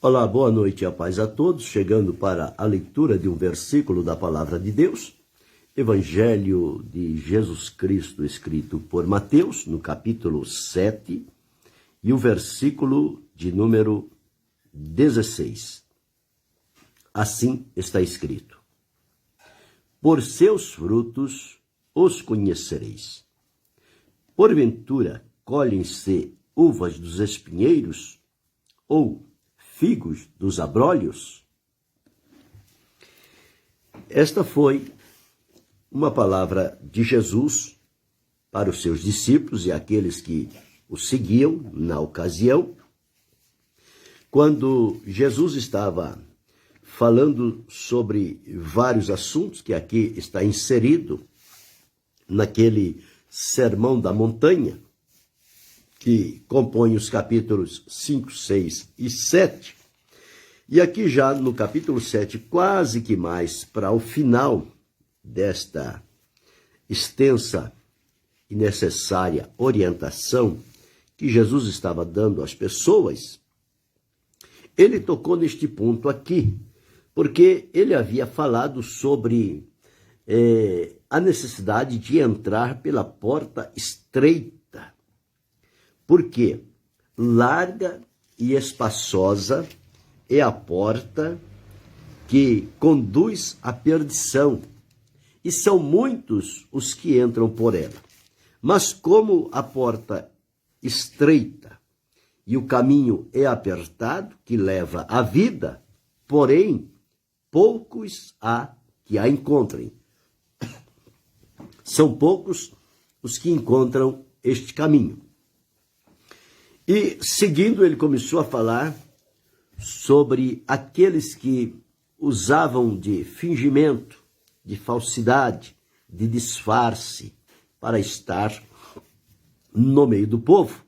Olá, boa noite e a paz a todos, chegando para a leitura de um versículo da Palavra de Deus, Evangelho de Jesus Cristo, escrito por Mateus, no capítulo 7, e o versículo de número 16. Assim está escrito: por seus frutos os conhecereis. Porventura colhem-se uvas dos espinheiros ou figos dos abrolhos? Esta foi uma palavra de Jesus para os seus discípulos e aqueles que o seguiam na ocasião, quando Jesus estava falando sobre vários assuntos que aqui está inserido naquele Sermão da Montanha, que compõe os capítulos 5, 6 e 7. E aqui já no capítulo 7, quase que mais para o final desta extensa e necessária orientação que Jesus estava dando às pessoas, ele tocou neste ponto aqui, porque ele havia falado sobre a necessidade de entrar pela porta estreita. Porque larga e espaçosa é a porta que conduz à perdição, e são muitos os que entram por ela. Mas como a porta estreita e o caminho é apertado, que leva à vida, porém, poucos há que a encontrem. São poucos os que encontram este caminho. E, seguindo, ele começou a falar sobre aqueles que usavam de fingimento, de falsidade, de disfarce, para estar no meio do povo.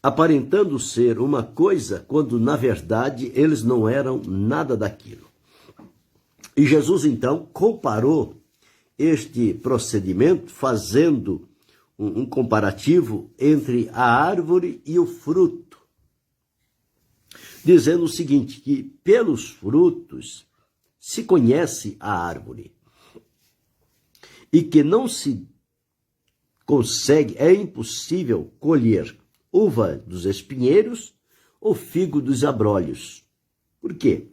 Aparentando ser uma coisa, quando, na verdade, eles não eram nada daquilo. E Jesus, então, comparou este procedimento fazendo um comparativo entre a árvore e o fruto, dizendo o seguinte, que pelos frutos se conhece a árvore e que não se consegue, é impossível colher uva dos espinheiros ou figo dos abrolhos. Por quê?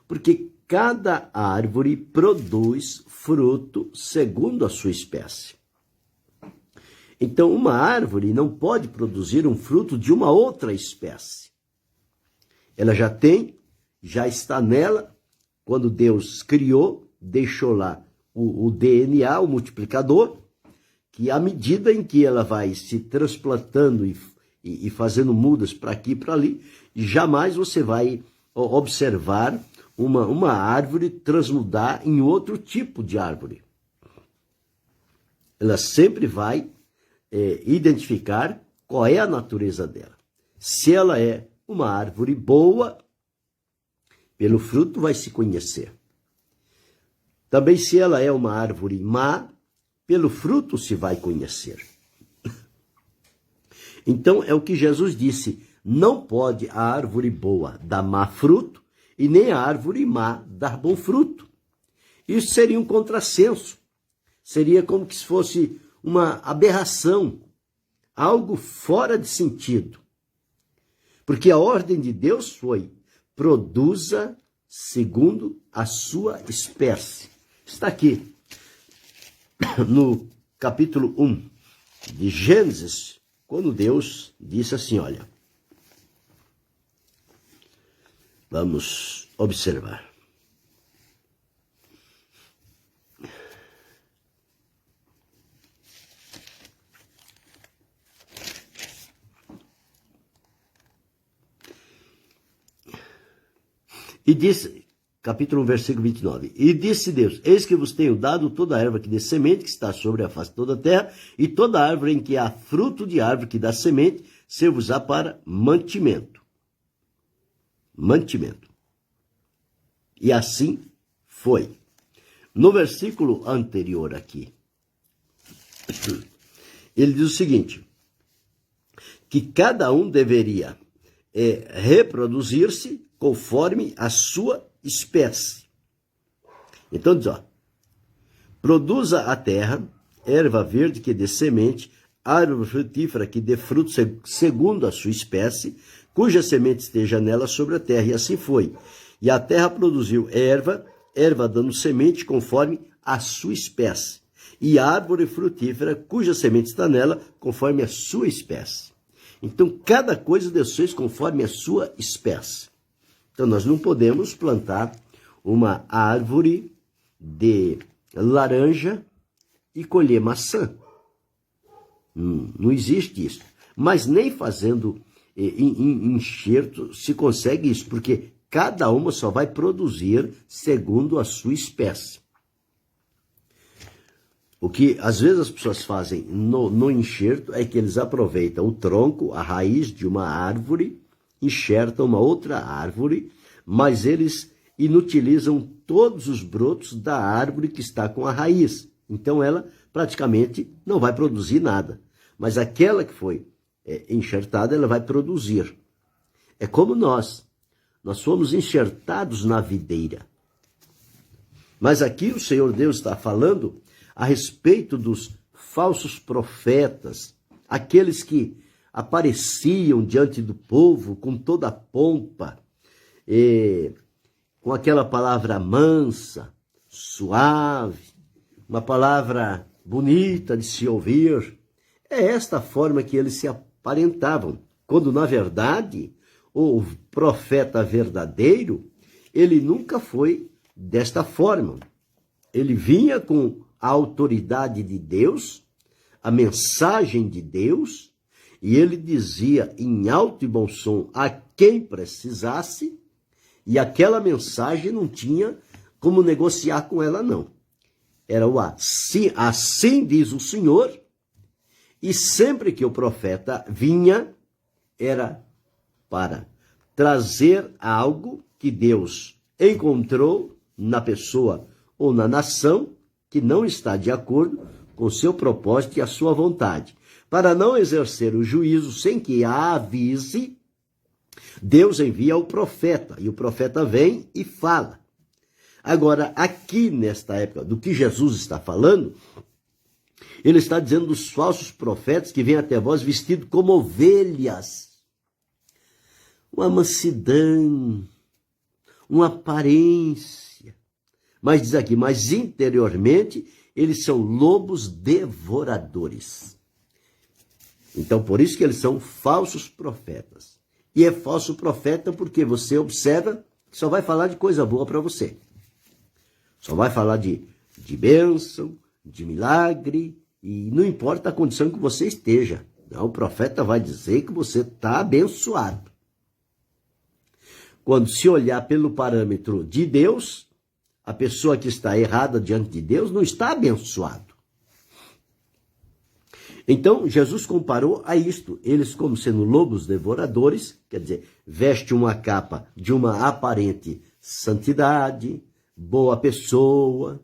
Porque cada árvore produz fruto segundo a sua espécie. Então, uma árvore não pode produzir um fruto de uma outra espécie. Ela já está nela, quando Deus criou, deixou lá o DNA, o multiplicador, que à medida em que ela vai se transplantando e fazendo mudas para aqui e para ali, jamais você vai observar uma árvore transmudar em outro tipo de árvore. Ela sempre vai identificar qual é a natureza dela. Se ela é uma árvore boa, pelo fruto vai se conhecer. Também se ela é uma árvore má, pelo fruto se vai conhecer. Então é o que Jesus disse, não pode a árvore boa dar má fruto, e nem a árvore má dar bom fruto. Isso seria um contrassenso. Seria como se fosse uma aberração, algo fora de sentido. Porque a ordem de Deus foi, produza segundo a sua espécie. Está aqui, no capítulo 1 de Gênesis, quando Deus disse assim, olha, vamos observar. E disse, capítulo 1, versículo 29, e disse Deus, eis que vos tenho dado toda a erva que dê semente, que está sobre a face de toda a terra, e toda a árvore em que há fruto de árvore que dá semente, ser-vos-á para mantimento. Mantimento. E assim foi. No versículo anterior aqui, Ele diz o seguinte, que cada um deveria reproduzir-se conforme a sua espécie. Então diz, ó, produza a terra erva verde que dê semente, árvore frutífera que dê fruto segundo a sua espécie, cuja semente esteja nela sobre a terra. E assim foi. E a terra produziu erva dando semente conforme a sua espécie, e árvore frutífera cuja semente está nela conforme a sua espécie. Então, cada coisa Deus fez conforme a sua espécie. Então, nós não podemos plantar uma árvore de laranja e colher maçã. Não existe isso. Mas nem fazendo enxerto se consegue isso, porque cada uma só vai produzir segundo a sua espécie. O que às vezes as pessoas fazem no enxerto é que eles aproveitam o tronco, a raiz de uma árvore, enxertam uma outra árvore, mas eles inutilizam todos os brotos da árvore que está com a raiz. Então ela praticamente não vai produzir nada. Mas aquela que foi enxertada, ela vai produzir. É como nós fomos enxertados na videira. Mas aqui o Senhor Deus está falando a respeito dos falsos profetas, aqueles que apareciam diante do povo com toda a pompa, com aquela palavra mansa, suave, uma palavra bonita de se ouvir. É esta forma que eles se aparentavam, quando na verdade o profeta verdadeiro, ele nunca foi desta forma. Ele vinha com a autoridade de Deus, a mensagem de Deus, e ele dizia em alto e bom som a quem precisasse, e aquela mensagem não tinha como negociar com ela, não. Era o assim diz o Senhor, e sempre que o profeta vinha, era para trazer algo que Deus encontrou na pessoa ou na nação que não está de acordo com o seu propósito e a sua vontade. Para não exercer o juízo sem que a avise, Deus envia o profeta, e o profeta vem e fala. Agora, aqui nesta época, do que Jesus está falando, ele está dizendo dos falsos profetas que vêm até vós vestidos como ovelhas. Uma mansidão, uma aparência. Mas diz aqui, mas interiormente eles são lobos devoradores. Então, por isso que eles são falsos profetas. E é falso profeta porque você observa que só vai falar de coisa boa para você. Só vai falar de bênção, de milagre, e não importa a condição que você esteja. Não, o profeta vai dizer que você está abençoado. Quando se olhar pelo parâmetro de Deus, a pessoa que está errada diante de Deus não está abençoado. Então, Jesus comparou a isto. Eles como sendo lobos devoradores, quer dizer, veste uma capa de uma aparente santidade, boa pessoa,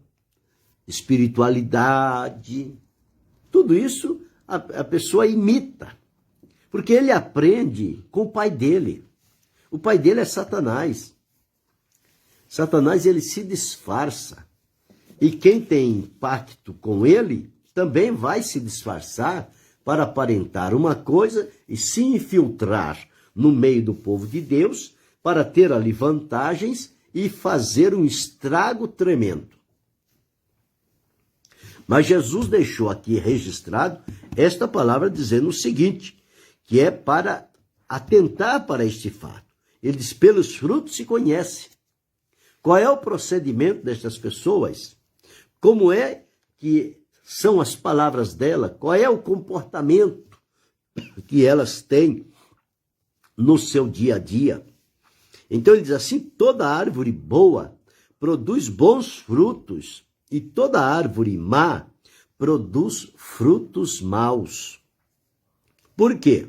espiritualidade. Tudo isso a pessoa imita. Porque ele aprende com o pai dele. O pai dele é Satanás. Satanás, ele se disfarça. E quem tem pacto com ele também vai se disfarçar para aparentar uma coisa e se infiltrar no meio do povo de Deus para ter ali vantagens e fazer um estrago tremendo. Mas Jesus deixou aqui registrado esta palavra dizendo o seguinte, que é para atentar para este fato. Ele diz, pelos frutos se conhece. Qual é o procedimento destas pessoas? Como é que são as palavras dela? Qual é o comportamento que elas têm no seu dia a dia? Então ele diz assim, toda árvore boa produz bons frutos e toda árvore má produz frutos maus. Por quê?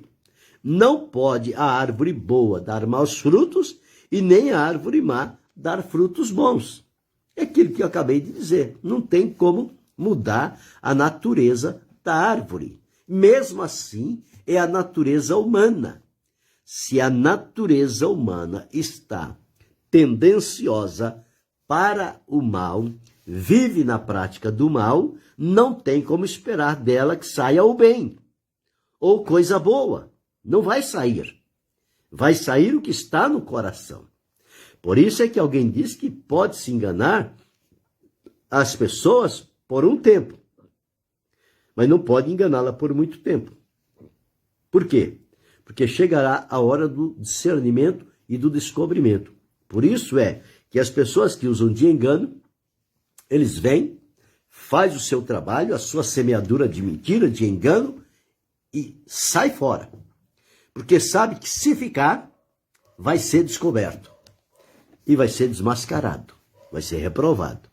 Não pode a árvore boa dar maus frutos e nem a árvore má dar frutos bons. É aquilo que eu acabei de dizer. Não tem como mudar a natureza da árvore. Mesmo assim, é a natureza humana. Se a natureza humana está tendenciosa para o mal, vive na prática do mal, não tem como esperar dela que saia o bem ou coisa boa. Não vai sair. Vai sair o que está no coração. Por isso é que alguém diz que pode se enganar as pessoas por um tempo, mas não pode enganá-la por muito tempo. Por quê? Porque chegará a hora do discernimento e do descobrimento. Por isso é que as pessoas que usam de engano, eles vêm, faz o seu trabalho, a sua semeadura de mentira, de engano, e sai fora. Porque sabe que se ficar, vai ser descoberto. E vai ser desmascarado. Vai ser reprovado.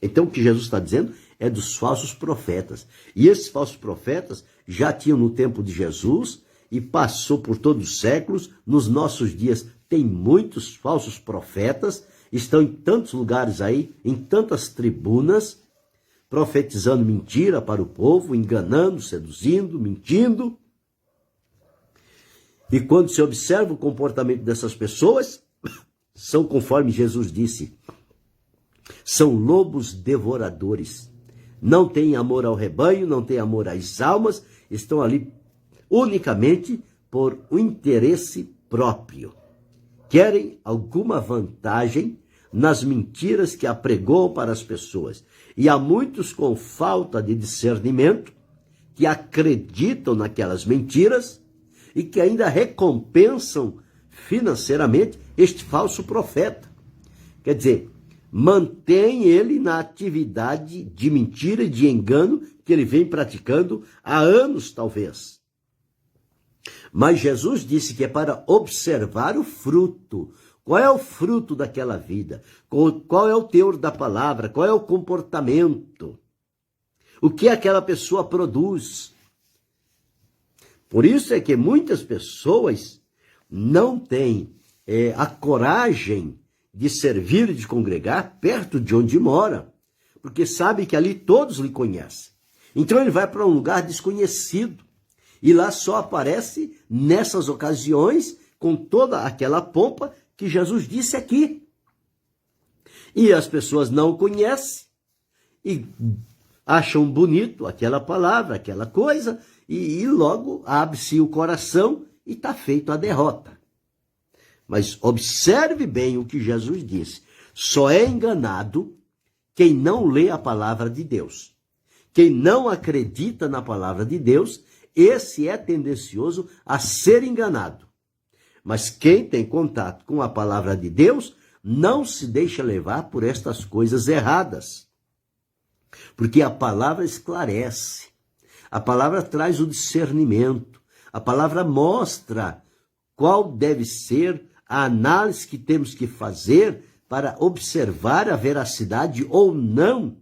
Então o que Jesus está dizendo é dos falsos profetas. E esses falsos profetas já tinham no tempo de Jesus e passou por todos os séculos. Nos nossos dias tem muitos falsos profetas, estão em tantos lugares aí, em tantas tribunas, profetizando mentira para o povo, enganando, seduzindo, mentindo. E quando se observa o comportamento dessas pessoas, são conforme Jesus disse, são lobos devoradores. Não têm amor ao rebanho, não têm amor às almas, estão ali unicamente por um interesse próprio. Querem alguma vantagem nas mentiras que apregoam para as pessoas. E há muitos com falta de discernimento que acreditam naquelas mentiras e que ainda recompensam financeiramente este falso profeta. Quer dizer, mantém ele na atividade de mentira e de engano que ele vem praticando há anos, talvez. Mas Jesus disse que é para observar o fruto. Qual é o fruto daquela vida? Qual é o teor da palavra? Qual é o comportamento? O que aquela pessoa produz? Por isso é que muitas pessoas não têm a coragem de servir e de congregar perto de onde mora, porque sabe que ali todos lhe conhecem. Então ele vai para um lugar desconhecido e lá só aparece nessas ocasiões com toda aquela pompa que Jesus disse aqui. E as pessoas não o conhecem e acham bonito aquela palavra, aquela coisa, e logo abre-se o coração e está feito a derrota. Mas observe bem o que Jesus disse. Só é enganado quem não lê a palavra de Deus. Quem não acredita na palavra de Deus, esse é tendencioso a ser enganado. Mas quem tem contato com a palavra de Deus, não se deixa levar por estas coisas erradas. Porque a palavra esclarece. A palavra traz o discernimento. A palavra mostra qual deve ser a análise que temos que fazer para observar a veracidade ou não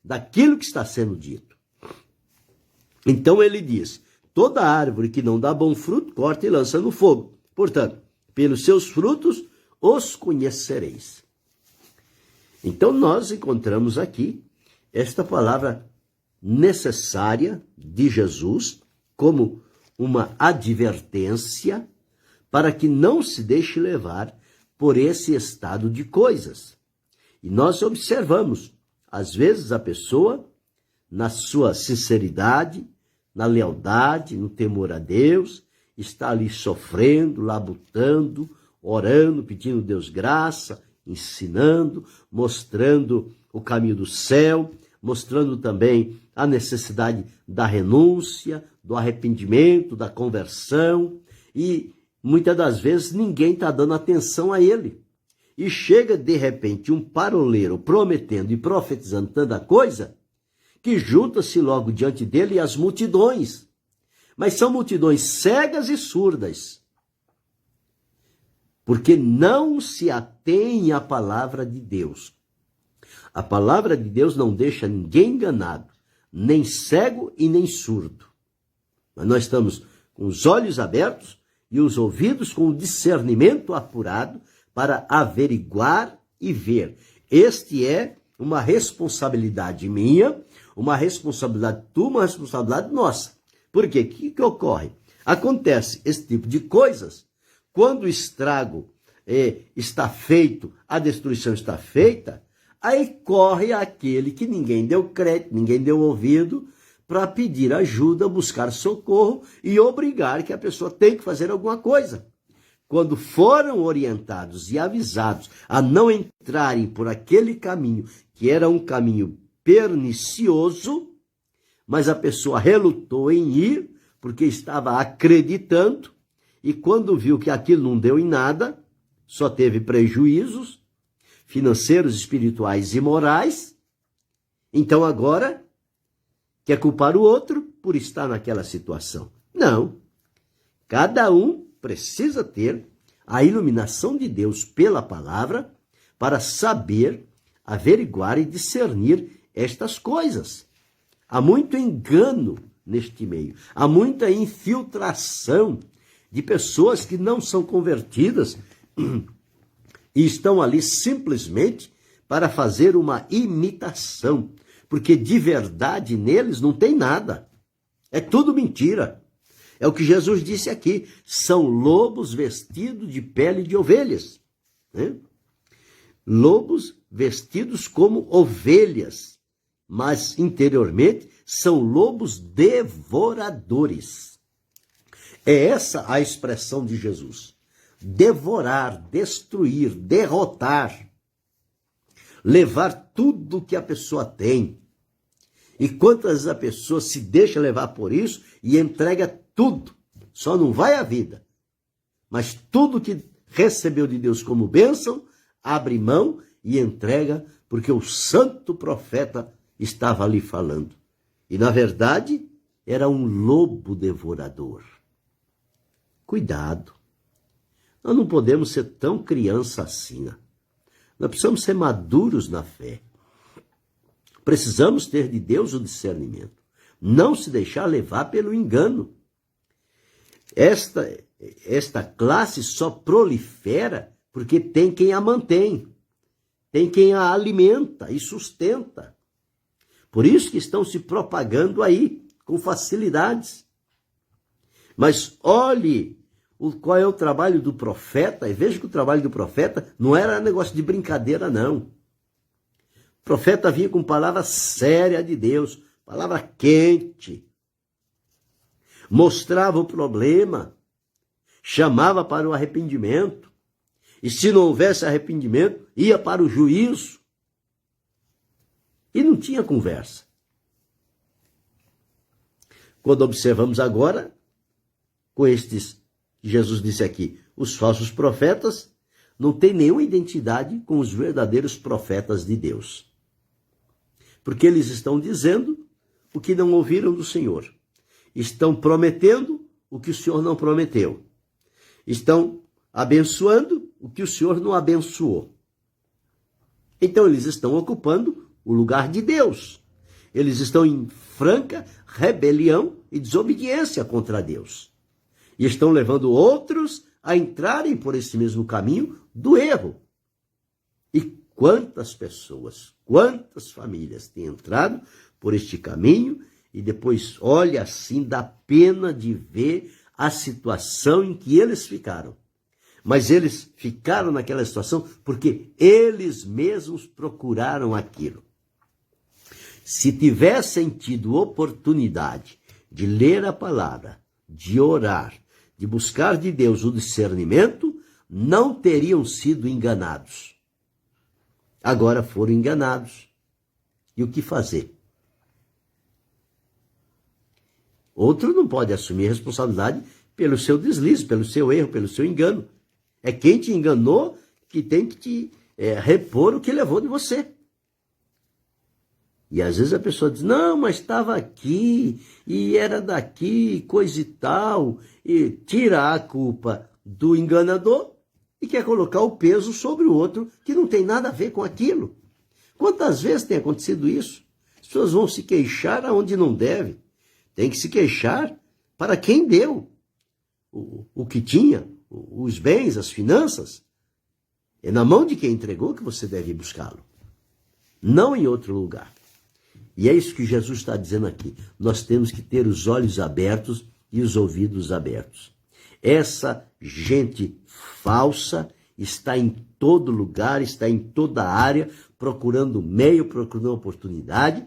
daquilo que está sendo dito. Então ele diz, toda árvore que não dá bom fruto, corta e lança no fogo. Portanto, pelos seus frutos os conhecereis. Então nós encontramos aqui esta palavra necessária de Jesus como uma advertência para que não se deixe levar por esse estado de coisas. E nós observamos, às vezes a pessoa, na sua sinceridade, na lealdade, no temor a Deus, está ali sofrendo, labutando, orando, pedindo a Deus graça, ensinando, mostrando o caminho do céu, mostrando também a necessidade da renúncia, do arrependimento, da conversão, e muitas das vezes ninguém está dando atenção a ele. E chega de repente um paroleiro prometendo e profetizando tanta coisa, que junta-se logo diante dele as multidões. Mas são multidões cegas e surdas, porque não se atém à palavra de Deus. A palavra de Deus não deixa ninguém enganado, nem cego e nem surdo. Mas nós estamos com os olhos abertos e os ouvidos com o discernimento apurado para averiguar e ver. Este é uma responsabilidade minha, uma responsabilidade tua, uma responsabilidade nossa. Por quê? O que ocorre? Acontece esse tipo de coisas quando o estrago está feito, a destruição está feita, aí corre aquele que ninguém deu crédito, ninguém deu ouvido, para pedir ajuda, buscar socorro e obrigar que a pessoa tem que fazer alguma coisa. Quando foram orientados e avisados a não entrarem por aquele caminho, que era um caminho pernicioso, mas a pessoa relutou em ir, porque estava acreditando, e quando viu que aquilo não deu em nada, só teve prejuízos financeiros, espirituais e morais, então agora quer culpar o outro por estar naquela situação. Não. Cada um precisa ter a iluminação de Deus pela palavra para saber, averiguar e discernir estas coisas. Há muito engano neste meio. Há muita infiltração de pessoas que não são convertidas e estão ali simplesmente para fazer uma imitação. Porque de verdade neles não tem nada. É tudo mentira. É o que Jesus disse aqui. São lobos vestidos de pele de ovelhas. Né? Lobos vestidos como ovelhas. Mas interiormente são lobos devoradores. É essa a expressão de Jesus. Devorar, destruir, derrotar. Levar tudo que a pessoa tem. E quantas vezes a pessoa se deixa levar por isso e entrega tudo. Só não vai a vida. Mas tudo que recebeu de Deus como bênção, abre mão e entrega, porque o santo profeta estava ali falando. E na verdade, era um lobo devorador. Cuidado. Nós não podemos ser tão criança assim, né? Nós precisamos ser maduros na fé. Precisamos ter de Deus o discernimento. Não se deixar levar pelo engano. Esta classe só prolifera porque tem quem a mantém. Tem quem a alimenta e sustenta. Por isso que estão se propagando aí com facilidades. Mas olhe qual é o trabalho do profeta, e veja que o trabalho do profeta não era negócio de brincadeira, não. O profeta vinha com palavra séria de Deus, palavra quente. Mostrava o problema, chamava para o arrependimento, e se não houvesse arrependimento, ia para o juízo. E não tinha conversa. Quando observamos agora, com estes, Jesus disse aqui, os falsos profetas não têm nenhuma identidade com os verdadeiros profetas de Deus. Porque eles estão dizendo o que não ouviram do Senhor. Estão prometendo o que o Senhor não prometeu. Estão abençoando o que o Senhor não abençoou. Então eles estão ocupando o lugar de Deus. Eles estão em franca rebelião e desobediência contra Deus. E estão levando outros a entrarem por esse mesmo caminho do erro. E quantas pessoas, quantas famílias têm entrado por este caminho e depois olha assim, dá pena de ver a situação em que eles ficaram. Mas eles ficaram naquela situação porque eles mesmos procuraram aquilo. Se tivessem tido oportunidade de ler a palavra, de orar, de buscar de Deus o discernimento, não teriam sido enganados. Agora foram enganados. E o que fazer? Outro não pode assumir responsabilidade pelo seu deslize, pelo seu erro, pelo seu engano. É quem te enganou que tem que te repor o que levou de você. E às vezes a pessoa diz, não, mas estava aqui, e era daqui, coisa e tal, e tira a culpa do enganador e quer colocar o peso sobre o outro que não tem nada a ver com aquilo. Quantas vezes tem acontecido isso? As pessoas vão se queixar aonde não deve. Tem que se queixar para quem deu o que tinha, os bens, as finanças. É na mão de quem entregou que você deve buscá-lo, não em outro lugar. E é isso que Jesus está dizendo aqui. Nós temos que ter os olhos abertos e os ouvidos abertos. Essa gente falsa está em todo lugar, está em toda área, procurando meio, procurando oportunidade,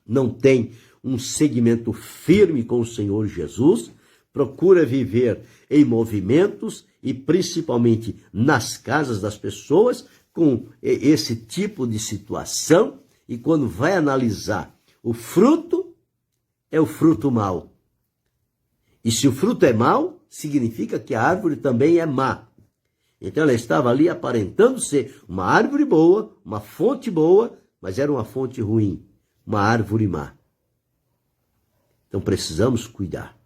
não tem um segmento firme com o Senhor Jesus, procura viver em movimentos e principalmente nas casas das pessoas com esse tipo de situação, e quando vai analisar o fruto, é o fruto mau. E se o fruto é mau, significa que a árvore também é má. Então ela estava ali aparentando ser uma árvore boa, uma fonte boa, mas era uma fonte ruim, uma árvore má. Então precisamos cuidar.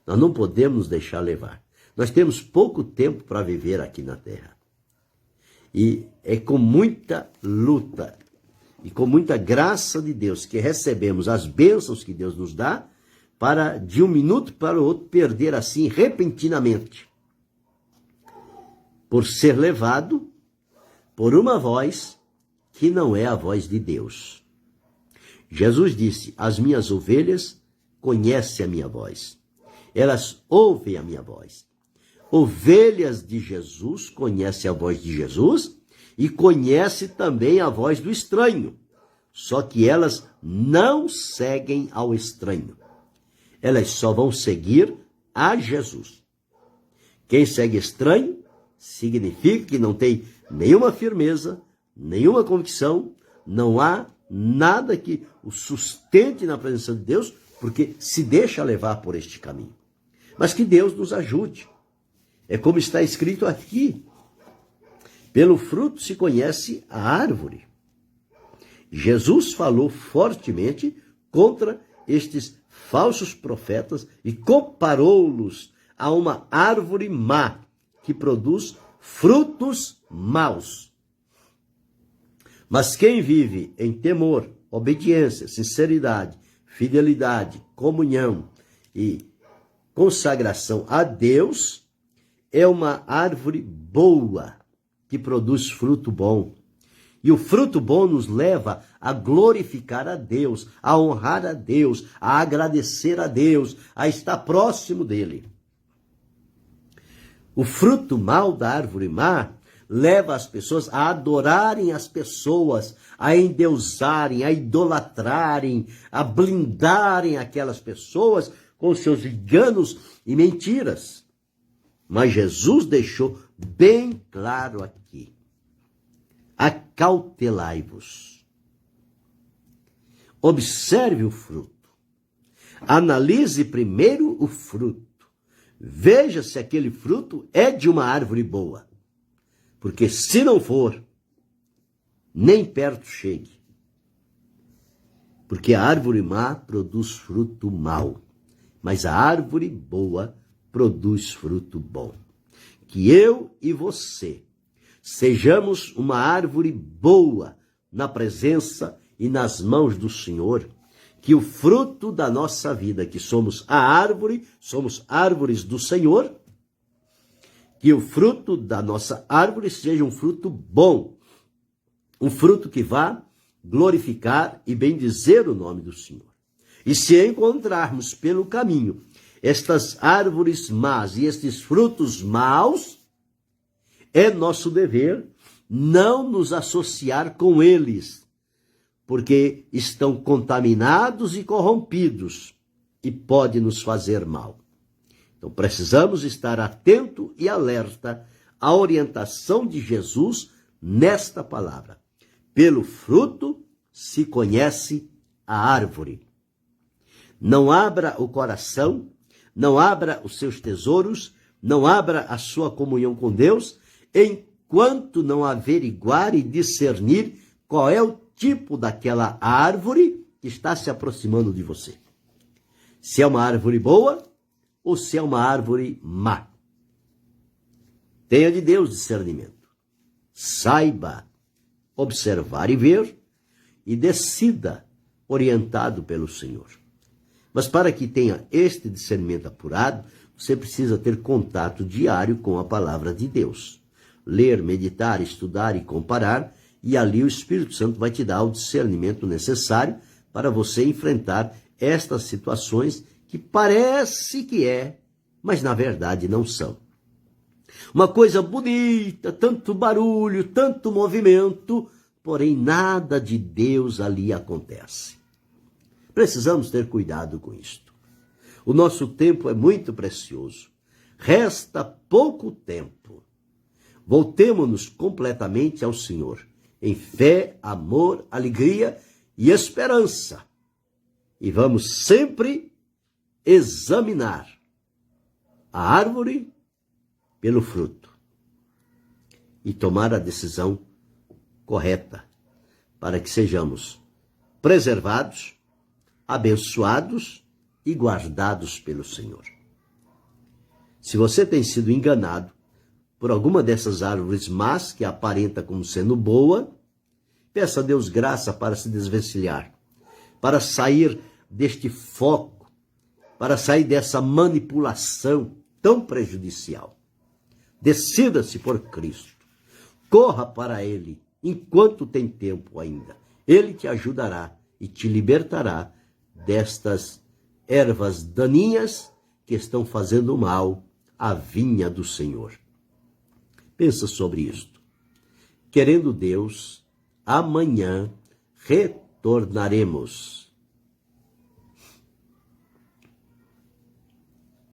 Nós não podemos nos deixar levar. Nós temos pouco tempo para viver aqui na terra. E é com muita luta e com muita graça de Deus que recebemos as bênçãos que Deus nos dá, para de um minuto para o outro perder assim repentinamente, por ser levado por uma voz que não é a voz de Deus. Jesus disse: as minhas ovelhas conhecem a minha voz, elas ouvem a minha voz. Ovelhas de Jesus conhecem a voz de Jesus e conhecem também a voz do estranho, só que elas não seguem ao estranho. Elas só vão seguir a Jesus. Quem segue estranho significa que não tem nenhuma firmeza, nenhuma convicção, não há nada que o sustente na presença de Deus, porque se deixa levar por este caminho. Mas que Deus nos ajude. É como está escrito aqui: pelo fruto se conhece a árvore. Jesus falou fortemente contra estes falsos profetas e comparou-los a uma árvore má, que produz frutos maus. Mas quem vive em temor, obediência, sinceridade, fidelidade, comunhão e consagração a Deus, é uma árvore boa, que produz fruto bom. E o fruto bom nos leva a glorificar a Deus, a honrar a Deus, a agradecer a Deus, a estar próximo dele. O fruto mau da árvore má leva as pessoas a adorarem as pessoas, a endeusarem, a idolatrarem, a blindarem aquelas pessoas com seus enganos e mentiras. Mas Jesus deixou bem claro aqui: acautelai-vos. Observe o fruto. Analise primeiro o fruto. Veja se aquele fruto é de uma árvore boa. Porque se não for, nem perto chegue. Porque a árvore má produz fruto mau, mas a árvore boa produz fruto bom. Que eu e você sejamos uma árvore boa na presença e nas mãos do Senhor, que o fruto da nossa vida, que somos a árvore, somos árvores do Senhor, que o fruto da nossa árvore seja um fruto bom, um fruto que vá glorificar e bendizer o nome do Senhor. E se encontrarmos pelo caminho estas árvores más e estes frutos maus, é nosso dever não nos associar com eles, porque estão contaminados e corrompidos e pode nos fazer mal. Então precisamos estar atento e alerta à orientação de Jesus nesta palavra. Pelo fruto se conhece a árvore. Não abra o coração, não abra os seus tesouros, não abra a sua comunhão com Deus, enquanto não averiguar e discernir qual é o tipo daquela árvore que está se aproximando de você. Se é uma árvore boa ou se é uma árvore má. Tenha de Deus discernimento. Saiba observar e ver e decida orientado pelo Senhor. Mas para que tenha este discernimento apurado, você precisa ter contato diário com a palavra de Deus. Ler, meditar, estudar e comparar, e ali o Espírito Santo vai te dar o discernimento necessário para você enfrentar estas situações que parece que é, mas na verdade não são. Uma coisa bonita, tanto barulho, tanto movimento, porém nada de Deus ali acontece. Precisamos ter cuidado com isto. O nosso tempo é muito precioso. Resta pouco tempo. Voltemo-nos completamente ao Senhor, em fé, amor, alegria e esperança. E vamos sempre examinar a árvore pelo fruto e tomar a decisão correta para que sejamos preservados, abençoados e guardados pelo Senhor. Se você tem sido enganado por alguma dessas árvores más que aparenta como sendo boa, peça a Deus graça para se desvencilhar, para sair deste foco, para sair dessa manipulação tão prejudicial. Decida-se por Cristo. Corra para Ele enquanto tem tempo ainda. Ele te ajudará e te libertará destas ervas daninhas que estão fazendo mal à vinha do Senhor. Pensa sobre isto. Querendo Deus, amanhã retornaremos.